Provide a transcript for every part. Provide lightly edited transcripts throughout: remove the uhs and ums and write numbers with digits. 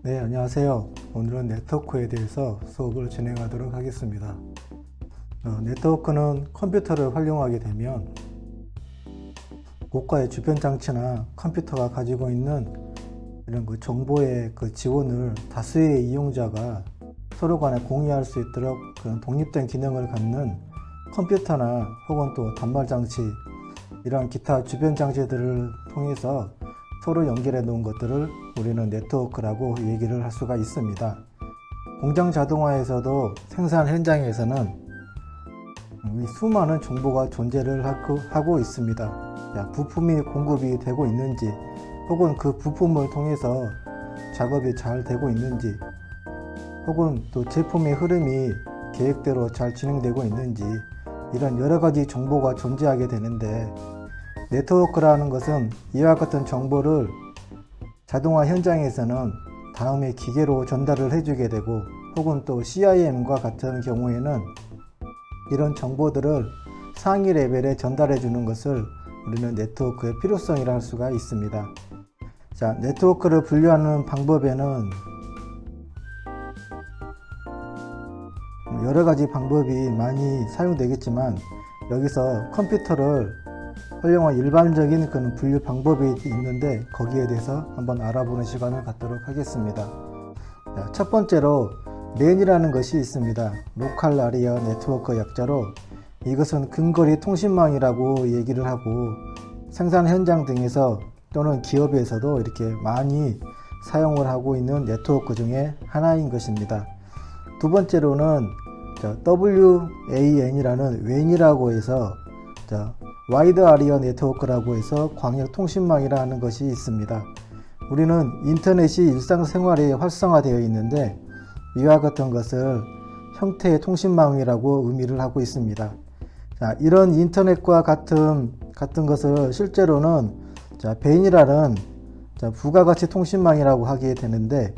네, 안녕하세요. 오늘은 네트워크에 대해서 수업을 진행하도록 하겠습니다. 네트워크는 컴퓨터를 활용하게 되면 고가의 주변 장치나 컴퓨터가 가지고 있는 이런 정보의 지원을 다수의 이용자가 서로 간에 공유할 수 있도록 그런 독립된 기능을 갖는 컴퓨터나 혹은 또 단말 장치, 이런 기타 주변 장치들을 통해서 서로 연결해 놓은 것들을 우리는 네트워크라고 얘기를 할 수가 있습니다. 공장 자동화에서도 생산 현장에서는 수많은 정보가 존재를 하고 있습니다. 부품이 공급이 되고 있는지, 혹은 그 부품을 통해서 작업이 잘 되고 있는지, 혹은 또 제품의 흐름이 계획대로 잘 진행되고 있는지, 이런 여러 가지 정보가 존재하게 되는데, 네트워크라는 것은 이와 같은 정보를 자동화 현장에서는 다음에 기계로 전달을 해주게 되고, 혹은 또 CIM과 같은 경우에는 이런 정보들을 상위 레벨에 전달해 주는 것을 우리는 네트워크의 필요성이라 할 수가 있습니다. 자, 네트워크를 분류하는 방법에는 여러 가지 방법이 많이 사용되겠지만, 여기서 컴퓨터를 활용한 일반적인 그런 분류 방법이 있는데, 거기에 대해서 한번 알아보는 시간을 갖도록 하겠습니다. 자, 첫 번째로 LAN이라는 것이 있습니다. 로컬 아리아 네트워크 약자로, 이것은 근거리 통신망이라고 얘기를 하고, 생산 현장 등에서 또는 기업에서도 이렇게 많이 사용을 하고 있는 네트워크 중에 하나인 것입니다. 두 번째로는 WAN이라는 WAN이라고 해서 와이드 아리아 네트워크라고 해서 광역 통신망이라는 것이 있습니다. 우리는 인터넷이 일상생활에 활성화되어 있는데, 이와 같은 것을 형태의 통신망이라고 의미를 하고 있습니다. 자, 이런 인터넷과 같은 것을 실제로는 벤이라는 부가가치 통신망이라고 하게 되는데,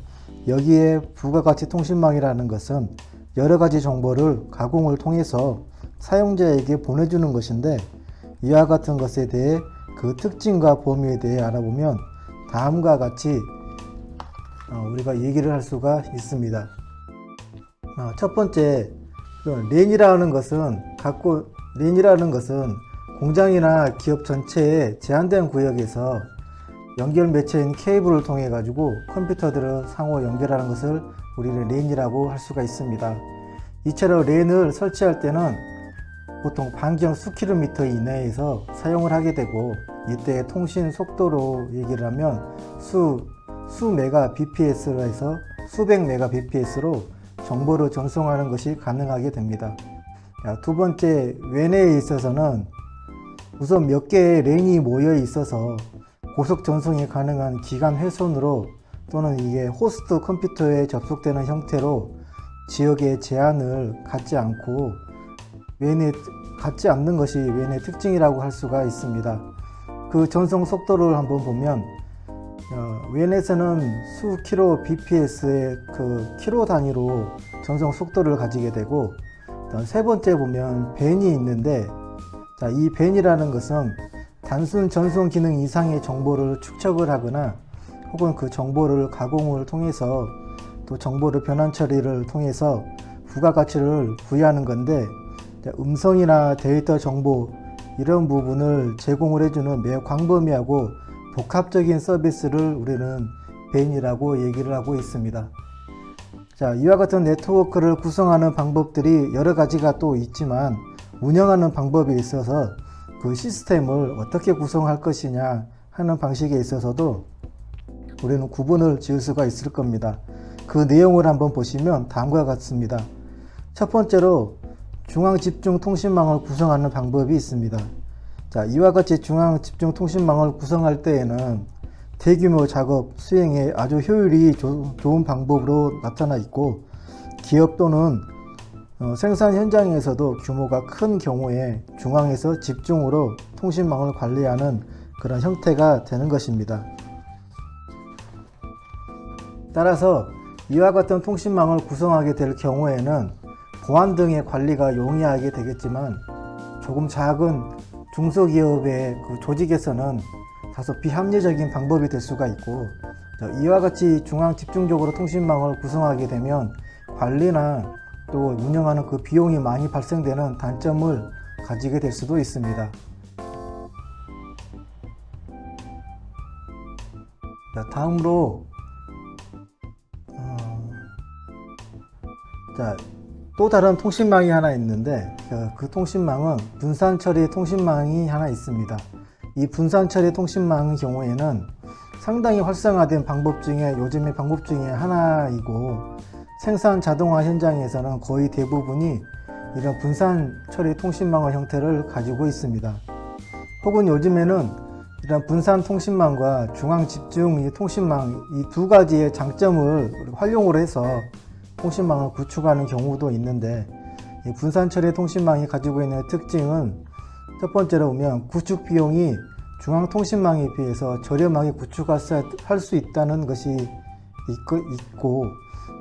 여기에 부가가치 통신망이라는 것은 여러 가지 정보를 가공을 통해서 사용자에게 보내주는 것인데, 이와 같은 것에 대해 그 특징과 범위에 대해 알아보면 다음과 같이 우리가 얘기를 할 수가 있습니다. 첫 번째, LAN이라는 것은 공장이나 기업 전체의 제한된 구역에서 연결 매체인 케이블을 통해 가지고 컴퓨터들을 상호 연결하는 것을 우리는 LAN이라고 할 수가 있습니다. 이처럼 LAN을 설치할 때는 보통 반경 수킬로미터 이내에서 사용을 하게 되고, 이때 통신 속도로 얘기를 하면 수 메가 bps로 해서 수백 메가 bps로 정보를 전송하는 것이 가능하게 됩니다. 두 번째, WAN에 있어서는 우선 몇 개의 랜이 모여 있어서 고속 전송이 가능한 기간 훼손으로, 또는 이게 호스트 컴퓨터에 접속되는 형태로 지역의 제한을 갖지 않고 갖지 않는 것이 WAN의 특징이라고 할 수가 있습니다. 그 전송 속도를 한번 보면 WAN에서는 수 킬로 bps의 그 킬로 단위로 전송 속도를 가지게 되고, 세 번째 보면 벤이 있는데, 이 벤이라는 것은 단순 전송 기능 이상의 정보를 축적을 하거나, 혹은 그 정보를 가공을 통해서 또 정보를 변환 처리를 통해서 부가가치를 부여하는 건데, 음성이나 데이터 정보, 이런 부분을 제공을 해주는 매우 광범위하고 복합적인 서비스를 우리는 벤이라고 얘기를 하고 있습니다. 자, 이와 같은 네트워크를 구성하는 방법들이 여러 가지가 또 있지만, 운영하는 방법에 있어서 그 시스템을 어떻게 구성할 것이냐 하는 방식에 있어서도 우리는 구분을 지을 수가 있을 겁니다. 그 내용을 한번 보시면 다음과 같습니다. 첫 번째로 중앙집중통신망을 구성하는 방법이 있습니다. 자, 이와 같이 중앙집중통신망을 구성할 때에는 대규모 작업 수행에 아주 효율이 좋은 방법으로 나타나 있고, 기업 또는 생산 현장에서도 규모가 큰 경우에 중앙에서 집중으로 통신망을 관리하는 그런 형태가 되는 것입니다. 따라서 이와 같은 통신망을 구성하게 될 경우에는 보안 등의 관리가 용이하게 되겠지만, 조금 작은 중소기업의 그 조직에서는 다소 비합리적인 방법이 될 수가 있고, 이와 같이 중앙 집중적으로 통신망을 구성하게 되면 관리나 또 운영하는 그 비용이 많이 발생되는 단점을 가지게 될 수도 있습니다. 다음으로 또 다른 통신망이 하나 있는데 그 통신망은 분산 처리 통신망이 하나 있습니다. 이 분산 처리 통신망의 경우에는 상당히 활성화된 방법 중에 요즘의 방법 중에 하나이고 생산 자동화 현장에서는 거의 대부분이 이런 분산 처리 통신망의 형태를 가지고 있습니다. 혹은 요즘에는 이런 분산 통신망과 중앙 집중 통신망 이 두 가지의 장점을 활용을 해서 통신망을 구축하는 경우도 있는데, 이 분산 처리 통신망이 가지고 있는 특징은 첫 번째로 보면 구축 비용이 중앙 통신망에 비해서 저렴하게 구축할 수 있다는 것이 있고,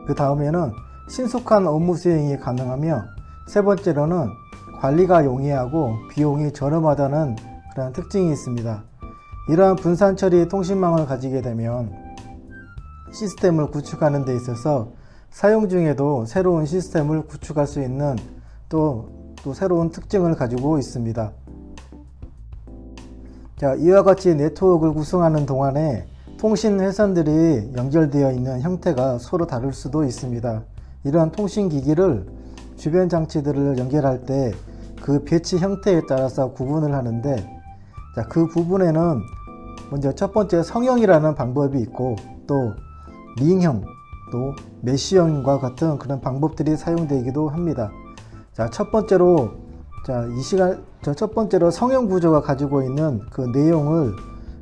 그 다음에는 신속한 업무 수행이 가능하며, 세 번째로는 관리가 용이하고 비용이 저렴하다는 그런 특징이 있습니다. 이러한 분산 처리 통신망을 가지게 되면 시스템을 구축하는 데 있어서 사용 중에도 새로운 시스템을 구축할 수 있는 또 새로운 특징을 가지고 있습니다. 이와 같이 네트워크를 구성하는 동안에 통신 회선들이 연결되어 있는 형태가 서로 다를 수도 있습니다. 이러한 통신 기기를 주변 장치들을 연결할 때 그 배치 형태에 따라서 구분을 하는데, 그 부분에는 먼저 첫 번째 성형이라는 방법이 있고, 또 링형, 또 메쉬형과 같은 그런 방법들이 사용되기도 합니다. 첫 번째로 첫 번째로 성형 구조가 가지고 있는 그 내용을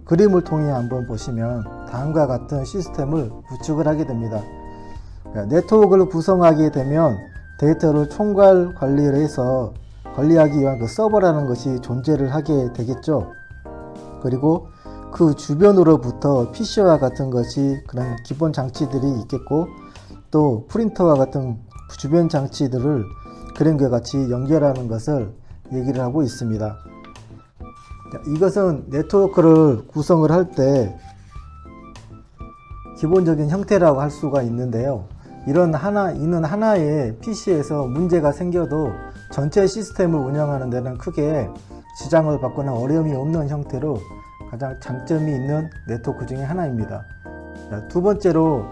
그림을 통해 한번 보시면 다음과 같은 시스템을 구축을 하게 됩니다. 네트워크를 구성하게 되면 데이터를 총괄 관리를 해서 관리하기 위한 그 서버라는 것이 존재를 하게 되겠죠. 그리고 그 주변으로부터 PC와 같은 것이 그런 기본 장치들이 있겠고, 또 프린터와 같은 주변 장치들을 그림과 같이 연결하는 것을 얘기를 하고 있습니다. 이것은 네트워크를 구성을 할 때 기본적인 형태라고 할 수가 있는데요. 이는 하나의 PC에서 문제가 생겨도 전체 시스템을 운영하는 데는 크게 지장을 받거나 어려움이 없는 형태로 가장 장점이 있는 네트워크 중에 하나입니다. 두 번째로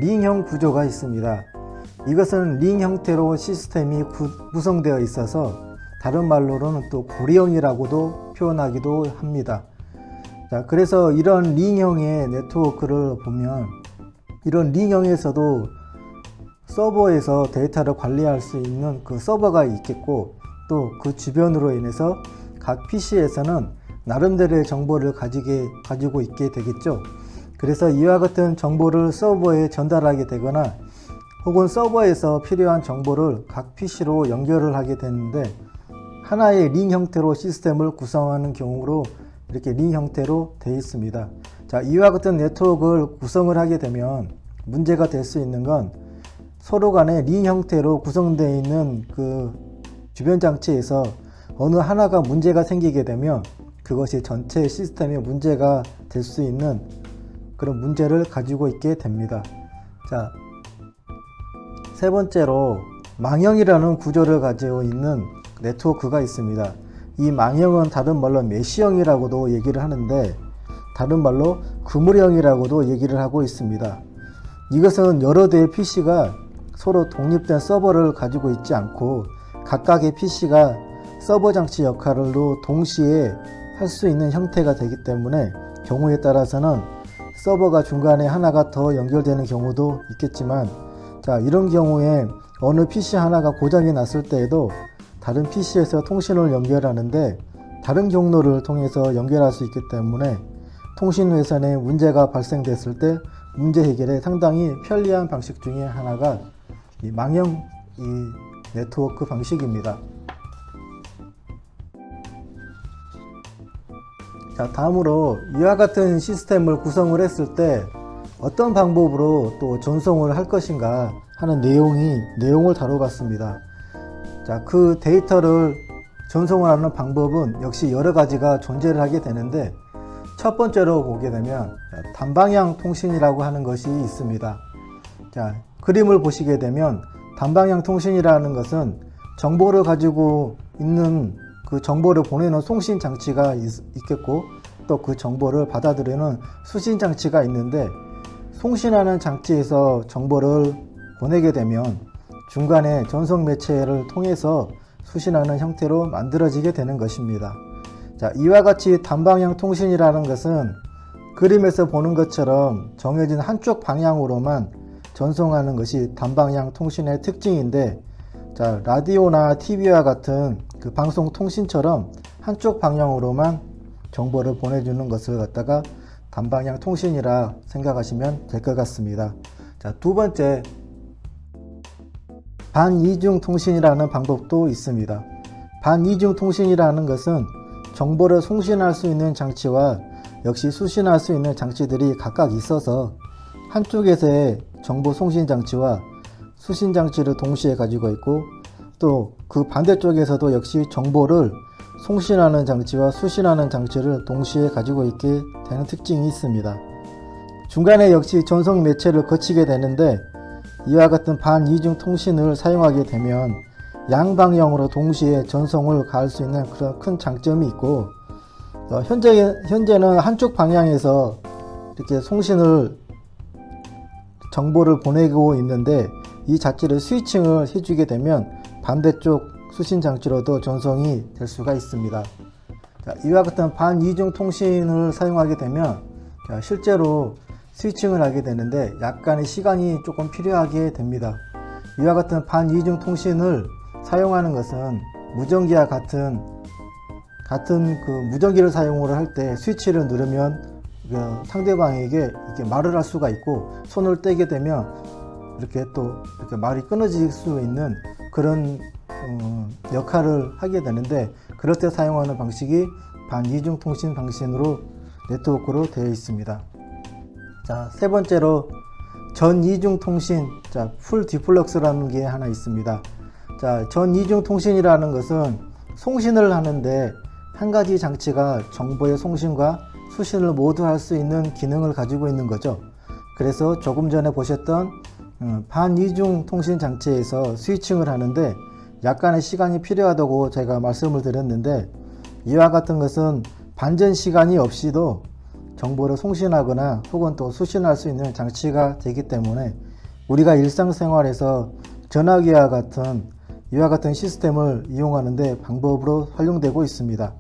링형 구조가 있습니다. 이것은 링 형태로 시스템이 구성되어 있어서 다른 말로는 또 고리형이라고도 표현하기도 합니다. 그래서 이런 링형의 네트워크를 보면 이런 링형에서도 서버에서 데이터를 관리할 수 있는 그 서버가 있겠고, 또 그 주변으로 인해서 각 PC에서는 나름대로의 정보를 가지고 있게 되겠죠. 그래서 이와 같은 정보를 서버에 전달하게 되거나 혹은 서버에서 필요한 정보를 각 PC로 연결을 하게 되는데, 하나의 링 형태로 시스템을 구성하는 경우로 이렇게 링 형태로 되어 있습니다. 이와 같은 네트워크를 구성을 하게 되면 문제가 될 수 있는 건 서로 간에 링 형태로 구성되어 있는 그 주변 장치에서 어느 하나가 문제가 생기게 되면 그것이 전체 시스템에 문제가 될 수 있는 그런 문제를 가지고 있게 됩니다. 세 번째로 망형이라는 구조를 가지고 있는 네트워크가 있습니다. 이 망형은 다른 말로 메쉬형이라고도 얘기를 하는데, 다른 말로 그물형이라고도 얘기를 하고 있습니다. 이것은 여러 대의 PC가 서로 독립된 서버를 가지고 있지 않고 각각의 PC가 서버 장치 역할로 동시에 할 수 있는 형태가 되기 때문에 경우에 따라서는 서버가 중간에 하나가 더 연결되는 경우도 있겠지만, 이런 경우에 어느 PC 하나가 고장이 났을 때에도 다른 PC에서 통신을 연결하는데 다른 경로를 통해서 연결할 수 있기 때문에 통신 회선에 문제가 발생됐을 때 문제 해결에 상당히 편리한 방식 중에 하나가 이 망형 네트워크 방식입니다. 다음으로 이와 같은 시스템을 구성을 했을 때 어떤 방법으로 또 전송을 할 것인가 하는 내용을 다뤄봤습니다. 그 데이터를 전송을 하는 방법은 역시 여러 가지가 존재를 하게 되는데, 첫 번째로 보게 되면 단방향 통신이라고 하는 것이 있습니다. 자, 그림을 보시게 되면 단방향 통신이라는 것은 정보를 가지고 있는 그 정보를 보내는 송신 장치가 있겠고 또 그 정보를 받아들이는 수신 장치가 있는데, 송신하는 장치에서 정보를 보내게 되면 중간에 전송 매체를 통해서 수신하는 형태로 만들어지게 되는 것입니다. 자, 이와 같이 단방향 통신이라는 것은 그림에서 보는 것처럼 정해진 한쪽 방향으로만 전송하는 것이 단방향 통신의 특징인데, 자, 라디오나 TV와 같은 그 방송 통신처럼 한쪽 방향으로만 정보를 보내주는 것을 갖다가 단방향 통신이라 생각하시면 될 것 같습니다. 자, 두 번째, 반이중 통신이라는 방법도 있습니다. 반이중 통신이라는 것은 정보를 송신할 수 있는 장치와 역시 수신할 수 있는 장치들이 각각 있어서 한쪽에서의 정보 송신 장치와 수신 장치를 동시에 가지고 있고, 또 그 반대쪽에서도 역시 정보를 송신하는 장치와 수신하는 장치를 동시에 가지고 있게 되는 특징이 있습니다. 중간에 역시 전송 매체를 거치게 되는데, 이와 같은 반이중 통신을 사용하게 되면 양방향으로 동시에 전송을 가할 수 있는 그런 큰 장점이 있고, 현재는 한쪽 방향에서 이렇게 송신을 정보를 보내고 있는데, 이 자체를 스위칭을 해주게 되면 반대쪽 수신 장치로도 전송이 될 수가 있습니다. 자, 이와 같은 반이중 통신을 사용하게 되면 실제로 스위칭을 하게 되는데 약간의 시간이 조금 필요하게 됩니다. 이와 같은 반이중 통신을 사용하는 것은 무전기와 같은 그 무전기를 사용을 할 때 스위치를 누르면 상대방에게 이렇게 말을 할 수가 있고, 손을 떼게 되면 이렇게 말이 끊어질 수 있는 그런 역할을 하게 되는데, 그럴 때 사용하는 방식이 반이중 통신 방식으로 네트워크로 되어 있습니다. 자, 세 번째로 전이중 통신, 자, 풀 디플럭스라는 게 하나 있습니다. 자, 전이중 통신이라는 것은 송신을 하는데 한 가지 장치가 정보의 송신과 수신을 모두 할 수 있는 기능을 가지고 있는 거죠. 그래서 조금 전에 보셨던 반이중 통신 장치에서 스위칭을 하는데 약간의 시간이 필요하다고 제가 말씀을 드렸는데, 이와 같은 것은 반전 시간이 없이도 정보를 송신하거나 혹은 또 수신할 수 있는 장치가 되기 때문에 우리가 일상생활에서 전화기와 같은 이와 같은 시스템을 이용하는데 방법으로 활용되고 있습니다.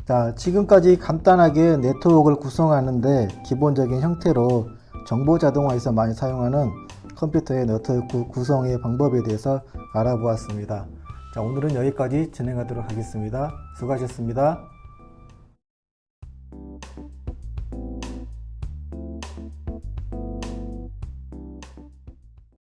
자, 지금까지 간단하게 네트워크를 구성하는데 기본적인 형태로 정보 자동화에서 많이 사용하는 컴퓨터의 네트워크 구성의 방법에 대해서 알아보았습니다. 자, 오늘은 여기까지 진행하도록 하겠습니다. 수고하셨습니다.